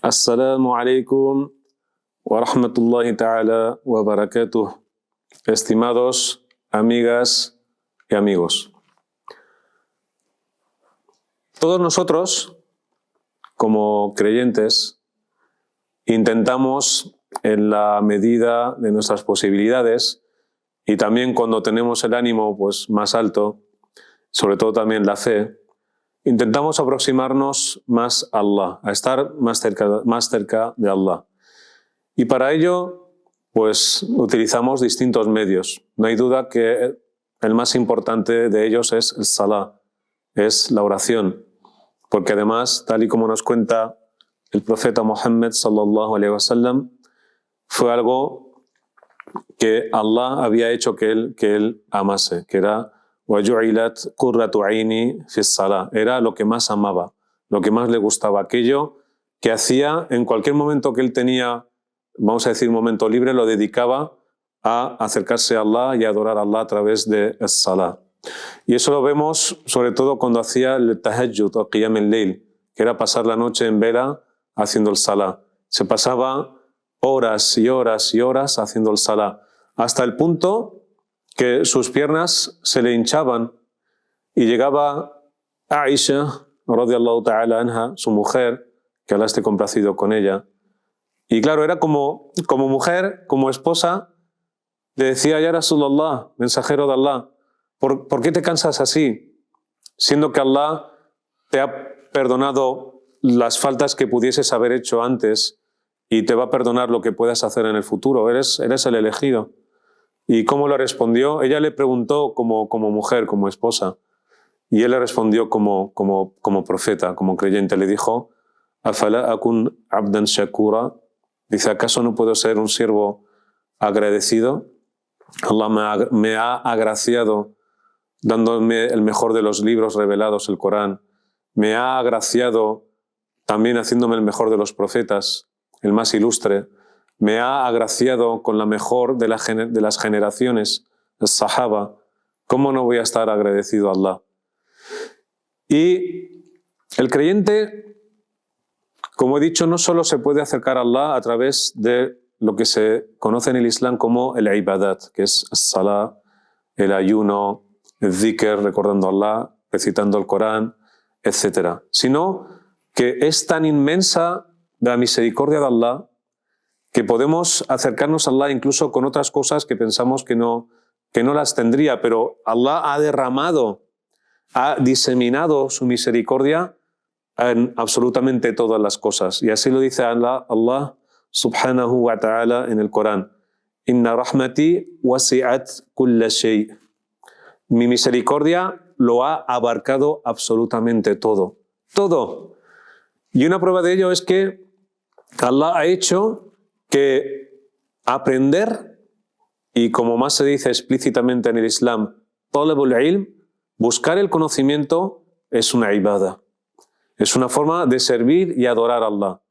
Assalamu alaikum wa rahmatullahi ta'ala wa barakatuh. Estimados amigas y amigos. Todos nosotros, como creyentes, intentamos en la medida de nuestras posibilidades y también cuando tenemos el ánimo pues, más alto, sobre todo también la fe, intentamos aproximarnos más a Allah, a estar más cerca de Allah. Y para ello, pues utilizamos distintos medios. No hay duda que el más importante de ellos es el salah, es la oración. Porque además, tal y como nos cuenta el profeta Muhammad sallallahu alaihi wasallam, fue algo que Allah había hecho que él amase, que era وَجُعِلَتْ قُرَّةُ عَيْنِي فِي الصَّلَاةِ. Era lo que más amaba, lo que más le gustaba, aquello que hacía en cualquier momento que él tenía, vamos a decir, momento libre, lo dedicaba a acercarse a Allah y a adorar a Allah a través de as-salah. Y eso lo vemos sobre todo cuando hacía el tahajjud o qiyam al-layl, que era pasar la noche en vela haciendo el salah. Se pasaba horas y horas y horas haciendo el salah, hasta el punto que sus piernas se le hinchaban y llegaba Aisha, radiyallahu ta'ala anha, su mujer, que Allah esté complacido con ella. Y claro, era como mujer, como esposa, le decía, ya Rasulullah, mensajero de Allah, ¿por qué te cansas así? Siendo que Allah te ha perdonado las faltas que pudieses haber hecho antes y te va a perdonar lo que puedas hacer en el futuro, eres el elegido. ¿Y cómo lo respondió? Ella le preguntó como mujer, como esposa, y él le respondió como profeta, como creyente. Le dijo, «Afala akun abdan shakura». Dice, ¿acaso no puedo ser un siervo agradecido? Allah me ha agraciado dándome el mejor de los libros revelados, el Corán. Me ha agraciado también haciéndome el mejor de los profetas, el más ilustre. Me ha agraciado con la mejor de las generaciones, el Sahaba. ¿Cómo no voy a estar agradecido a Allah? Y el creyente, como he dicho, no solo se puede acercar a Allah a través de lo que se conoce en el Islam como el ibadat, que es el salah, el ayuno, el dhikr, recordando a Allah, recitando el Corán, etc. Sino que es tan inmensa la misericordia de Allah que podemos acercarnos a Allah incluso con otras cosas que pensamos que no las tendría, pero Allah ha derramado, ha diseminado su misericordia en absolutamente todas las cosas. Y así lo dice Allah subhanahu wa ta'ala en el Corán. Inna rahmati wasi'at kulla shay. Mi misericordia lo ha abarcado absolutamente todo. Todo. Y una prueba de ello es que Allah ha hecho que aprender, y como más se dice explícitamente en el Islam, talabul ilm, buscar el conocimiento, es una ibada. Es una forma de servir y adorar a Allah.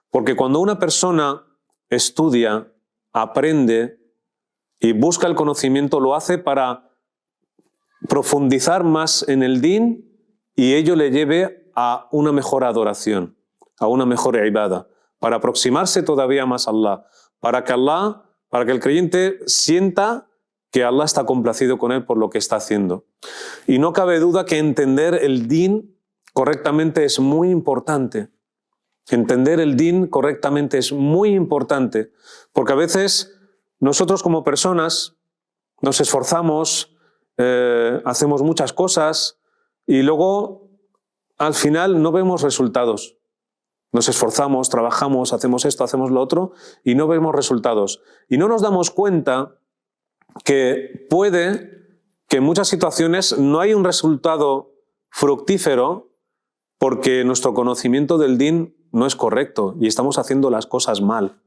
Porque cuando una persona estudia, aprende y busca el conocimiento, lo hace para profundizar más en el din y ello le lleve a una mejor adoración, a una mejor ibada, para aproximarse todavía más a Allah, para que el creyente sienta que Allah está complacido con él por lo que está haciendo. Y no cabe duda que entender el din correctamente es muy importante. Entender el din correctamente es muy importante, porque a veces nosotros como personas nos esforzamos, hacemos muchas cosas y luego al final no vemos resultados. Nos esforzamos, trabajamos, hacemos esto, hacemos lo otro y no vemos resultados. Y no nos damos cuenta que puede que en muchas situaciones no hay un resultado fructífero porque nuestro conocimiento del din no es correcto y estamos haciendo las cosas mal.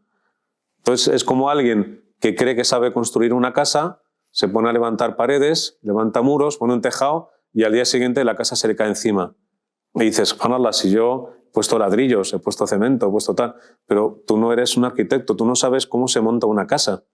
Entonces es como alguien que cree que sabe construir una casa, se pone a levantar paredes, levanta muros, pone un tejado y al día siguiente la casa se le cae encima. Y dices, subhanallah, si yo he puesto ladrillos, he puesto cemento, he puesto tal, pero tú no eres un arquitecto, tú no sabes cómo se monta una casa.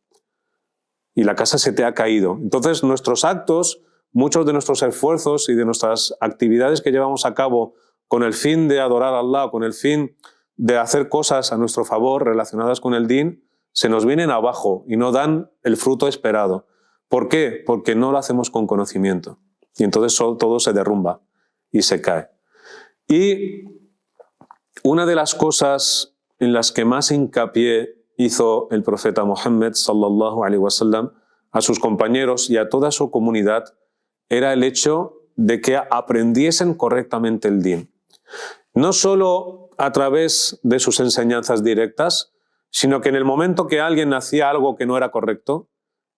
Y la casa se te ha caído. Entonces nuestros actos, muchos de nuestros esfuerzos y de nuestras actividades que llevamos a cabo con el fin de adorar a Allah, con el fin de hacer cosas a nuestro favor relacionadas con el din, se nos vienen abajo y no dan el fruto esperado. ¿Por qué? Porque no lo hacemos con conocimiento. Y entonces todo se derrumba y se cae. Y una de las cosas en las que más hincapié hizo el profeta Muhammad sallallahu alaihi wasallam a sus compañeros y a toda su comunidad era el hecho de que aprendiesen correctamente el din. No solo a través de sus enseñanzas directas, sino que en el momento que alguien hacía algo que no era correcto,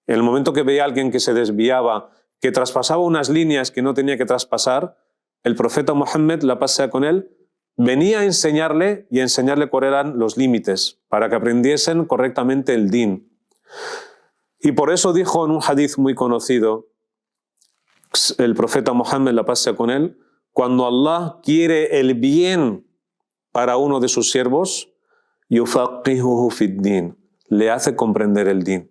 en el momento que veía a alguien que se desviaba, que traspasaba unas líneas que no tenía que traspasar, el profeta Muhammad, la paz sea con él, venía a enseñarle y a enseñarle cuáles eran los límites para que aprendiesen correctamente el din. Y por eso dijo en un hadith muy conocido, el profeta Muhammad, la paz sea con él, cuando Allah quiere el bien para uno de sus siervos, yufaqihuhu fid din, le hace comprender el din.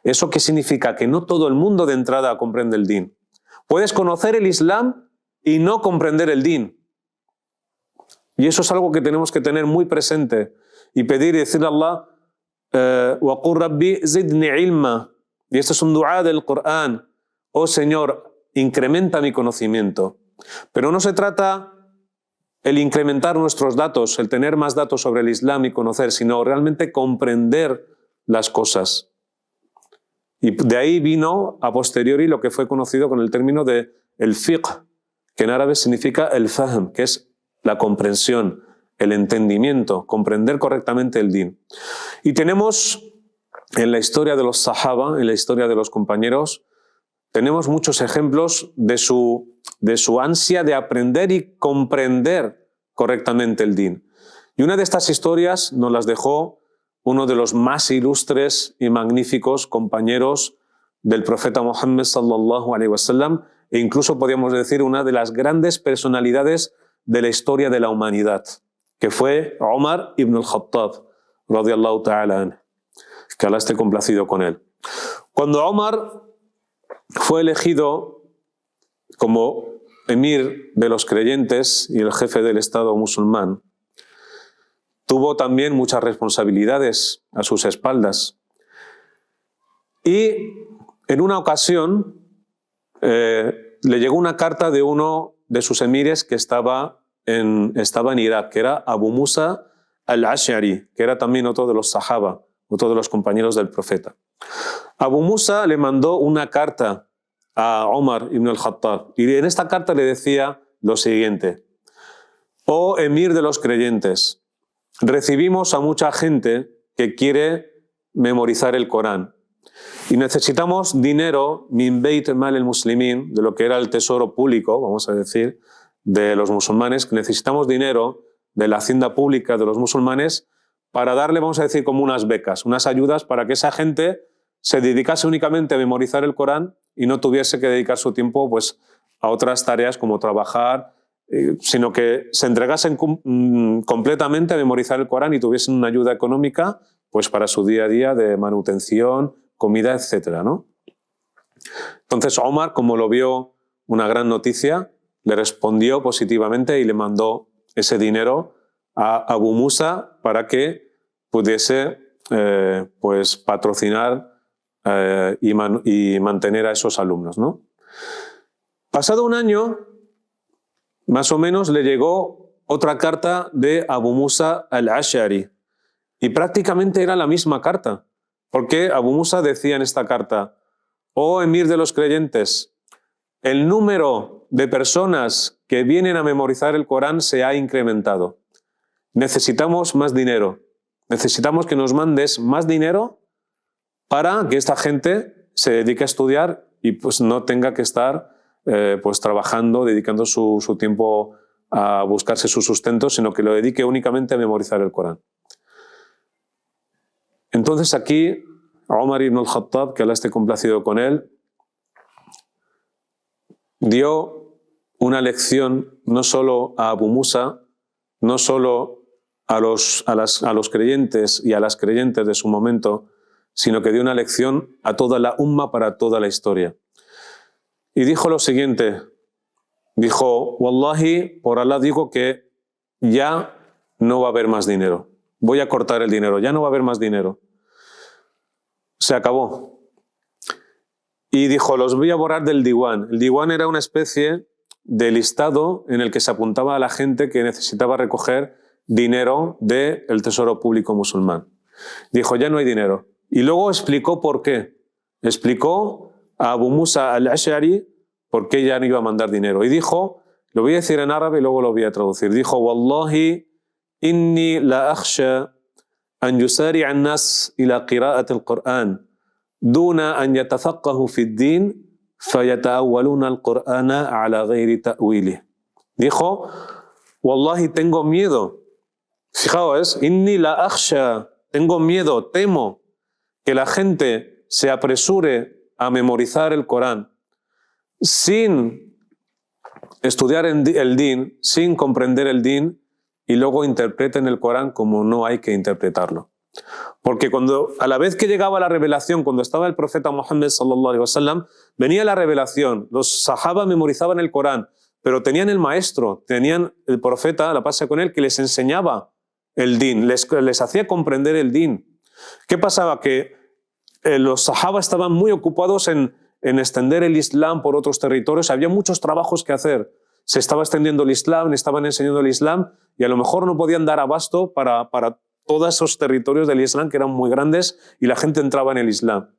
¿Eso qué significa? Que no todo el mundo de entrada comprende el din. Puedes conocer el Islam y no comprender el din. Y eso es algo que tenemos que tener muy presente y pedir y decirle a Allah, وَقُلْ رَبِّ زِدْنِ عِلْمًا. Y esto es un dua del Corán. Oh Señor, incrementa mi conocimiento. Pero no se trata el incrementar nuestros datos, el tener más datos sobre el Islam y conocer, sino realmente comprender las cosas. Y de ahí vino a posteriori lo que fue conocido con el término de el fiqh, que en árabe significa el fahm, que es la comprensión, el entendimiento, comprender correctamente el din. Y tenemos en la historia de los sahaba, en la historia de los compañeros, tenemos muchos ejemplos de su ansia de aprender y comprender correctamente el din. Y una de estas historias nos las dejó uno de los más ilustres y magníficos compañeros del profeta Muhammad sallallahu alaihi wasallam, e incluso podríamos decir una de las grandes personalidades de la historia de la humanidad, que fue Omar ibn al-Khattab, radiyallahu ta'ala anhu, que Allah esté complacido con él. Cuando Omar fue elegido como emir de los creyentes y el jefe del Estado musulmán, tuvo también muchas responsabilidades a sus espaldas. Y en una ocasión le llegó una carta de uno de sus emires que estaba en Irak, que era Abu Musa al-Ash'ari, que era también otro de los sahaba, otro de los compañeros del profeta. Abu Musa le mandó una carta a Omar ibn al-Khattab y en esta carta le decía lo siguiente: oh emir de los creyentes, recibimos a mucha gente que quiere memorizar el Corán y necesitamos dinero min beit mal el muslimin, de lo que era el tesoro público, vamos a decir, de los musulmanes, que necesitamos dinero de la hacienda pública de los musulmanes para darle, vamos a decir, como unas becas, unas ayudas para que esa gente se dedicase únicamente a memorizar el Corán y no tuviese que dedicar su tiempo pues, a otras tareas como trabajar, sino que se entregasen completamente a memorizar el Corán y tuviesen una ayuda económica pues, para su día a día de manutención, comida, etc., ¿no? Entonces Omar, como lo vio una gran noticia, le respondió positivamente y le mandó ese dinero a Abu Musa para que pudiese pues, patrocinar y mantener a esos alumnos, ¿no? Pasado un año, más o menos, le llegó otra carta de Abu Musa al-Ash'ari y prácticamente era la misma carta, porque Abu Musa decía en esta carta: oh emir de los creyentes, el número de personas que vienen a memorizar el Corán se ha incrementado. Necesitamos más dinero. Necesitamos que nos mandes más dinero para que esta gente se dedique a estudiar y pues no tenga que estar pues trabajando, dedicando su tiempo a buscarse su sustento, sino que lo dedique únicamente a memorizar el Corán. Entonces aquí Omar ibn al-Khattab, que Allah esté complacido con él, dio una lección no solo a Abu Musa, no solo a los creyentes y a las creyentes de su momento, sino que dio una lección a toda la umma para toda la historia. Y dijo lo siguiente, dijo, Wallahi, por Allah digo que ya no va a haber más dinero. Voy a cortar el dinero, ya no va a haber más dinero. Se acabó. Y dijo, los voy a borrar del diwan. El diwan era una especie de listado en el que se apuntaba a la gente que necesitaba recoger dinero del tesoro público musulmán. Dijo, ya no hay dinero. Y luego explicó por qué. Explicó a Abu Musa al-Ash'ari por qué ya no iba a mandar dinero. Y dijo, lo voy a decir en árabe y luego lo voy a traducir. Dijo, Wallahi, inni la akhsha an yusari'a an-nas ila qira'at al-Qur'an duna an yatafaqqahu fi ad-din fayata'awwaluna al-Qur'ana ala ghayri ta'wilih. Dijo, Wallahi, tengo miedo. Fijaos, inni la akhsha, tengo miedo, temo que la gente se apresure a memorizar el Corán sin estudiar el din, sin comprender el din, y luego interpreten el Corán como no hay que interpretarlo. Porque a la vez que llegaba la revelación, cuando estaba el profeta Muhammad sallallahu alaihi wasallam, venía la revelación, los sahaba memorizaban el Corán, pero tenían el maestro, tenían el profeta, la paz sea con él, que les enseñaba el din, les hacía comprender el din. ¿Qué pasaba? Que los sahaba estaban muy ocupados en extender el Islam por otros territorios, había muchos trabajos que hacer. Se estaba extendiendo el Islam, estaban enseñando el Islam y a lo mejor no podían dar abasto para todos esos territorios del Islam que eran muy grandes y la gente entraba en el Islam.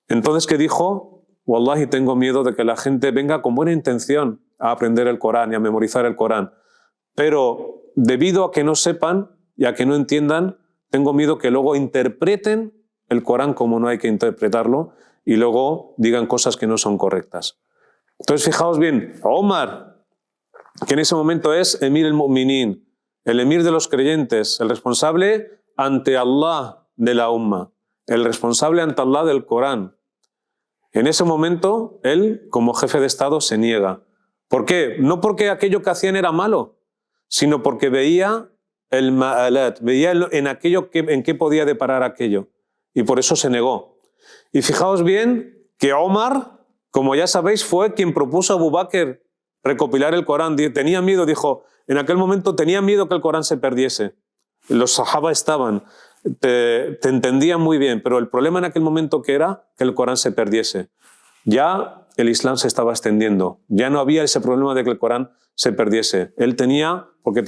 Entonces, ¿qué dijo? Wallahi, tengo miedo de que la gente venga con buena intención a aprender el Corán y a memorizar el Corán. Pero debido a que no sepan y a que no entiendan, tengo miedo que luego interpreten el Corán como no hay que interpretarlo y luego digan cosas que no son correctas. Entonces, fijaos bien, Omar, que en ese momento es Emir el-Mu'minin, el emir de los creyentes, el responsable ante Allah de la umma, el responsable ante Allah del Corán. En ese momento, él, como jefe de Estado, se niega. ¿Por qué? No porque aquello que hacían era malo, sino porque veía el ma'alat, veía en qué podía deparar aquello. Y por eso se negó. Y fijaos bien que Omar, como ya sabéis, fue quien propuso a Abu Bakr recopilar el Corán. Tenía miedo, dijo, en aquel momento tenía miedo que el Corán se perdiese. Los sahaba estaban, te entendían muy bien, pero el problema en aquel momento que era que el Corán se perdiese. Ya el Islam se estaba extendiendo, ya no había ese problema de que el Corán se perdiese. Él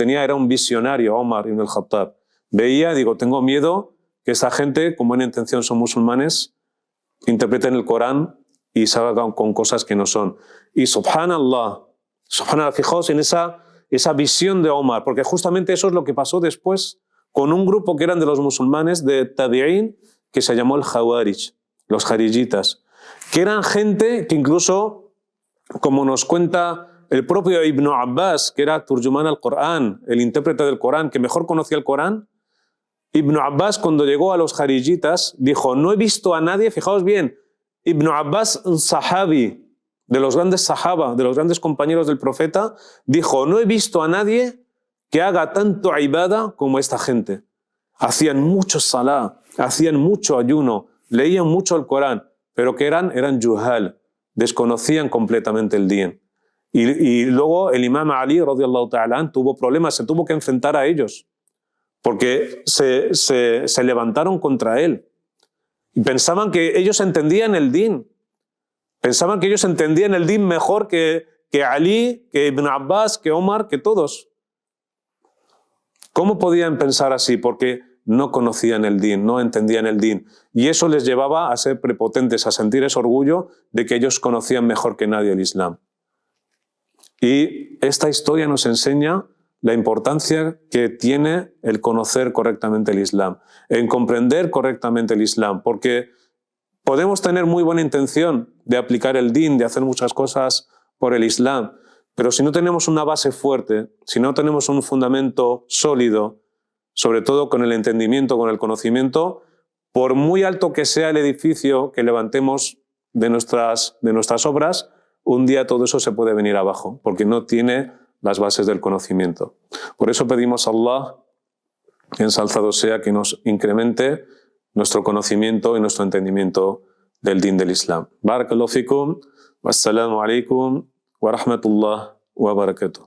era un visionario, Omar ibn al-Khattab. Veía, tengo miedo que esa gente, con buena intención son musulmanes, interpreten el Corán y salgan con cosas que no son. Y subhanallah, fijaos en esa visión de Omar, porque justamente eso es lo que pasó después con un grupo que eran de los musulmanes de Tabi'in, que se llamó el Khawarij, los Jarijitas, que eran gente que incluso, como nos cuenta el propio Ibn Abbas, que era Turjuman al-Qur'an, el intérprete del Corán, que mejor conocía el Corán, Ibn Abbas, cuando llegó a los Jarijitas, dijo, no he visto a nadie, fijaos bien, Ibn Abbas, un sahabi, de los grandes sahaba, de los grandes compañeros del profeta, dijo, no he visto a nadie que haga tanto ibada como esta gente. Hacían mucho salá, hacían mucho ayuno, leían mucho el Corán, pero que eran juhal, desconocían completamente el din. Y luego el imam Ali, radiyallahu ta'ala, tuvo problemas, se tuvo que enfrentar a ellos, porque se levantaron contra él. Y pensaban que ellos entendían el din. Pensaban que ellos entendían el din mejor que Ali, que Ibn Abbas, que Omar, que todos. ¿Cómo podían pensar así? Porque no conocían el din, no entendían el din. Y eso les llevaba a ser prepotentes, a sentir ese orgullo de que ellos conocían mejor que nadie el Islam. Y esta historia nos enseña la importancia que tiene el conocer correctamente el Islam, en comprender correctamente el Islam, porque podemos tener muy buena intención de aplicar el din, de hacer muchas cosas por el Islam, pero si no tenemos una base fuerte, si no tenemos un fundamento sólido, sobre todo con el entendimiento, con el conocimiento, por muy alto que sea el edificio que levantemos de nuestras obras, un día todo eso se puede venir abajo, porque no tiene las bases del conocimiento. Por eso pedimos a Allah, ensalzado sea, que nos incremente nuestro conocimiento y nuestro entendimiento del din del Islam. Barakallahu fikum, wassalamu alaikum wa rahmatullah wa barakatuh.